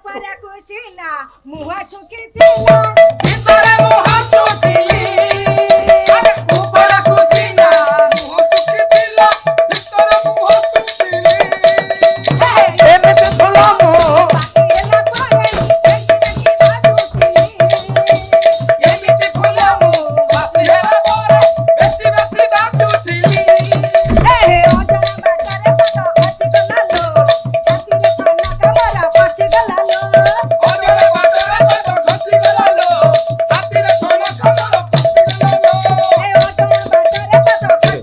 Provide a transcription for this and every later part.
উপরে কুছিলা মুহ চুকিছিলা ভিতরে মুহ চুকিলি আরে উপরে কুছিলা মুহ চুকিছিলা ভিতরে মুহ চুকিলি এমতে ফুলা মুহ এলা করে এমতে ফুলা মুহ বাসি হেলা করে বেশি বেশি বাজুছিলি হে ওজনা বাটারে কত হাতি গলালো হাতিরে খানা কামরা পাছে গলালো ওরে বাজারে কত খসি গেলালো হাতিরে সোনা খাবার খসি গেলালো হে ওজনা বাটারে কত হাতি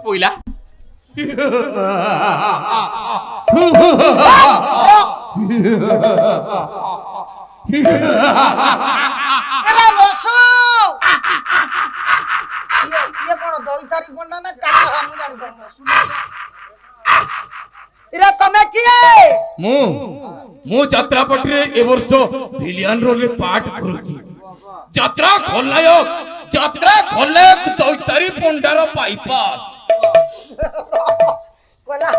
পইলা এলা বসো ইয়ে কোন দই তারি বন্ডা না কাটা হামু জানি বন্ডা শুনো এরা তুমি কিয়ে ମୁଁ ଯାତ୍ରା ପଟିରେ ଏ ବର୍ଷ ଭିଲିଆନ ରୋଲରେ ପାଠ କରୁଛି। ଯାତ୍ରା ଖଲନାୟକ ଦୈତାରୀ ପଣ୍ଡାର ବାଇପାସ। কলা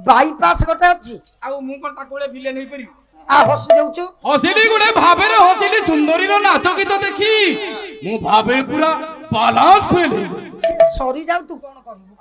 বাইপাস গোটে ଅଛି ଆଉ ମୁଁ କଣ ତାକୁ ଗୋଟେ ଭିଲେନ ହେଇପାରିବି ଆ ହସି ଯାଉଛୁ ହସିଲି ଗୋଟେ ଭାବରେ ହସିଲି ସୁନ୍ଦରୀର ନାଚ ଗୀତ ଦେଖି ମୁଁ ଭାବେ ପୁରା ବାଲାନ୍ସ ଫେଲ୍ ହେଇଗଲି। ସରି ଯାଉ ତୁ କଣ କରିବୁ